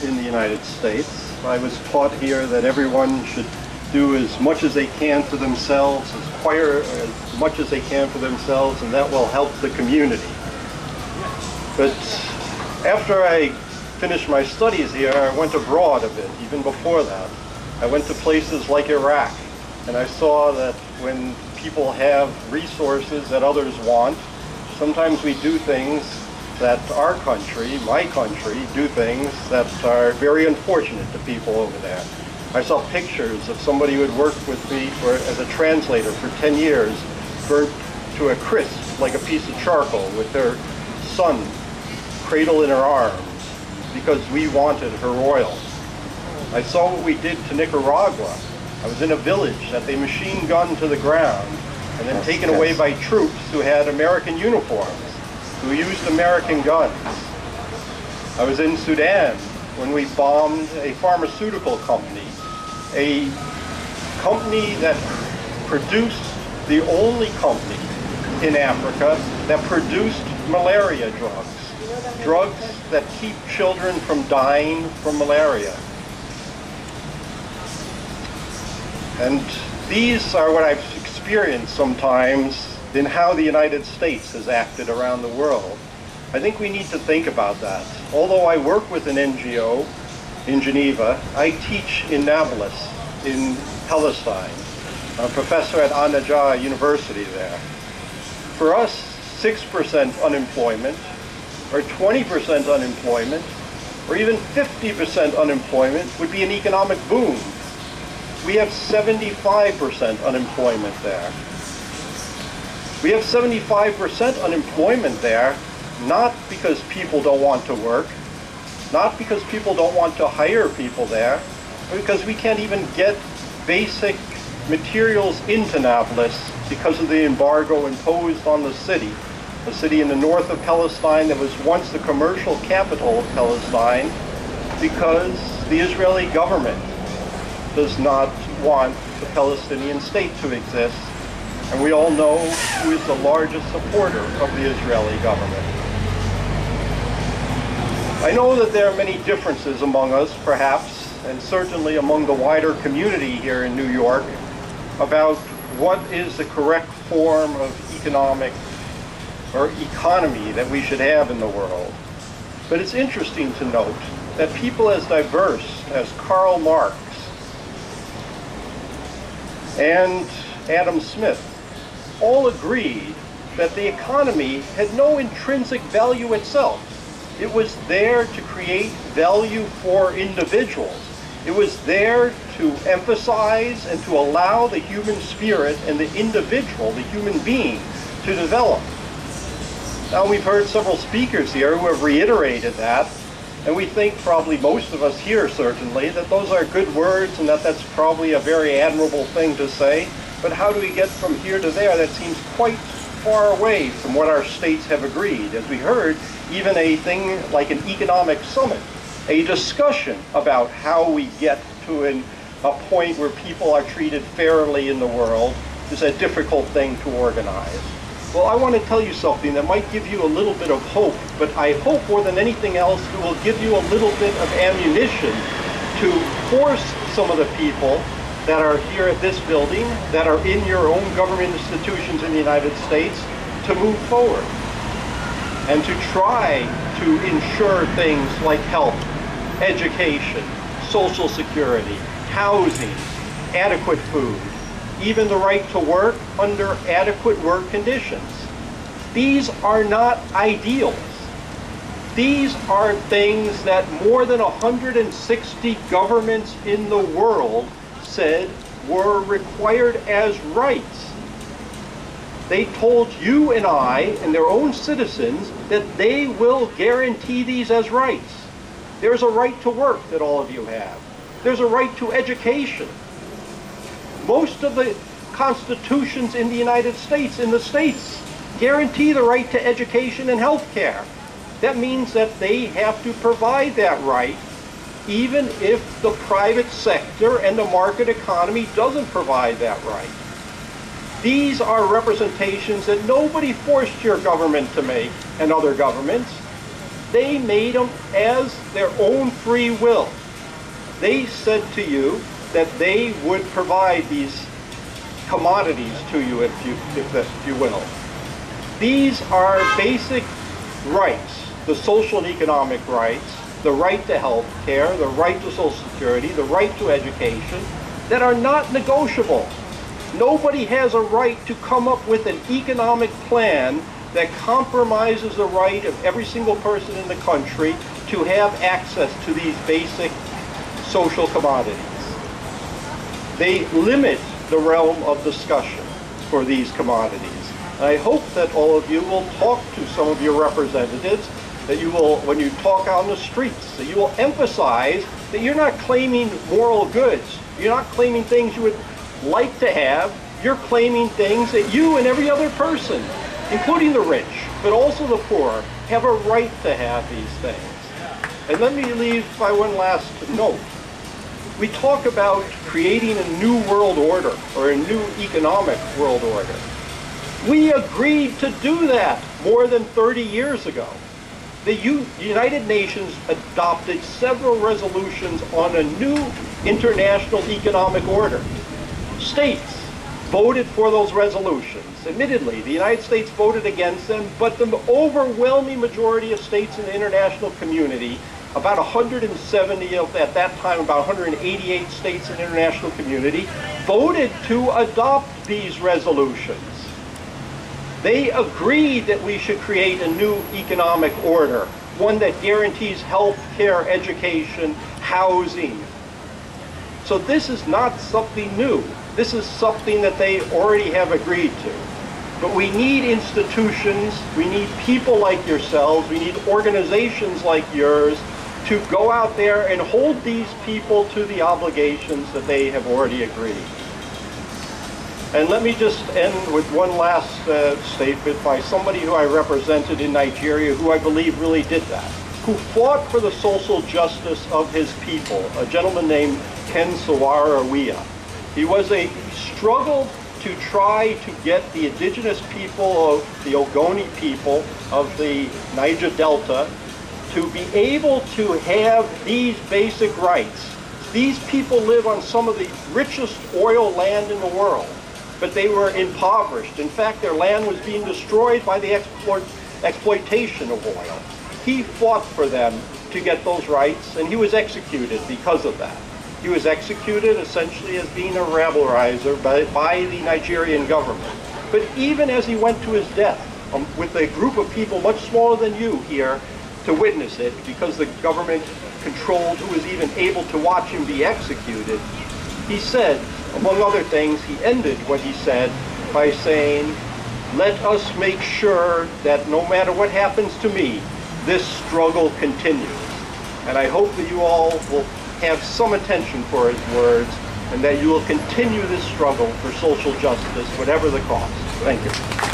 in the United States. I was taught here that everyone should do as much as they can for themselves, acquire as much as they can for themselves, and that will help the community. But after I finished my studies here, I went abroad a bit, even before that. I went to places like Iraq, and I saw that when people have resources that others want, sometimes we do things that our country, my country, do things that are very unfortunate to people over there. I saw pictures of somebody who had worked with me as a translator for 10 years, burnt to a crisp like a piece of charcoal with their son cradled in her arms because we wanted her oil. I saw what we did to Nicaragua. I was in a village that they machine gunned to the ground and then taken away by troops who had American uniforms, who used American guns. I was in Sudan when we bombed a pharmaceutical company, a company that produced, the only company in Africa that produced malaria drugs, drugs that keep children from dying from malaria. And these are what I've experienced sometimes in how the United States has acted around the world. I think we need to think about that. Although I work with an NGO in Geneva, I teach in Nablus in Palestine. I'm a professor at An-Najah University there. For us, 6% unemployment, or 20% unemployment, or even 50% unemployment would be an economic boom. We have 75% unemployment there. We have 75% unemployment there, not because people don't want to work, not because people don't want to hire people there, but because we can't even get basic materials into Nablus because of the embargo imposed on the city. A city in the north of Palestine that was once the commercial capital of Palestine, because the Israeli government does not want the Palestinian state to exist. And we all know who is the largest supporter of the Israeli government. I know that there are many differences among us, perhaps, and certainly among the wider community here in New York, about what is the correct form of economic or economy that we should have in the world. But it's interesting to note that people as diverse as Karl Marx and Adam Smith all agreed that the economy had no intrinsic value itself. It was there to create value for individuals. It was there to emphasize and to allow the human spirit and the individual, the human being, to develop. Now, we've heard several speakers here who have reiterated that, and we think, probably most of us here certainly, that those are good words and that that's probably a very admirable thing to say. But how do we get from here to there? That seems quite far away from what our states have agreed. As we heard, even a thing like an economic summit, a discussion about how we get to a point where people are treated fairly in the world is a difficult thing to organize. Well, I want to tell you something that might give you a little bit of hope, but I hope more than anything else it will give you a little bit of ammunition to force some of the people that are here at this building, that are in your own government institutions in the United States, to move forward and to try to ensure things like health, education, social security, housing, adequate food, even the right to work under adequate work conditions. These are not ideals. These are things that more than 160 governments in the world said were required as rights. They told you and I and their own citizens that they will guarantee these as rights. There's a right to work that all of you have. There's a right to education. Most of the constitutions in the United States, guarantee the right to education and health care. That means that they have to provide that right, even if the private sector and the market economy doesn't provide that right. These are representations that nobody forced your government to make, and other governments. They made them as their own free will. They said to you that they would provide these commodities to you, if you will. These are basic rights, the social and economic rights, the right to health care, the right to Social Security, the right to education, that are not negotiable. Nobody has a right to come up with an economic plan that compromises the right of every single person in the country to have access to these basic social commodities. They limit the realm of discussion for these commodities. And I hope that all of you will talk to some of your representatives, that you will, when you talk on the streets, that you will emphasize that you're not claiming moral goods. You're not claiming things you would like to have. You're claiming things that you and every other person, including the rich, but also the poor, have a right to have these things. And let me leave by one last note. We talk about creating a new world order, or a new economic world order. We agreed to do that more than 30 years ago. The United Nations adopted several resolutions on a new international economic order. States voted for those resolutions. Admittedly, the United States voted against them, but the overwhelming majority of states in the international community, about 170 of, at that time, about 188 states in the international community, voted to adopt these resolutions. They agreed that we should create a new economic order, one that guarantees health care, education, housing. So this is not something new. This is something that they already have agreed to. But we need institutions, we need people like yourselves, we need organizations like yours to go out there and hold these people to the obligations that they have already agreed. And let me just end with one last statement by somebody who I represented in Nigeria, who I believe really did that, who fought for the social justice of his people, a gentleman named Ken Sawara-Wiya. He struggled to try to get the indigenous people of the Ogoni people of the Niger Delta to be able to have these basic rights. These people live on some of the richest oil land in the world, but they were impoverished. In fact, their land was being destroyed by the exploitation of oil. He fought for them to get those rights, and he was executed because of that. He was executed essentially as being a rabble-rouser by the Nigerian government. But even as he went to his death, with a group of people much smaller than you here to witness it, because the government controlled who was even able to watch him be executed, he said, among other things, he ended what he said by saying, "Let us make sure that no matter what happens to me, this struggle continues." And I hope that you all will have some attention for his words, and that you will continue this struggle for social justice, whatever the cost. Thank you.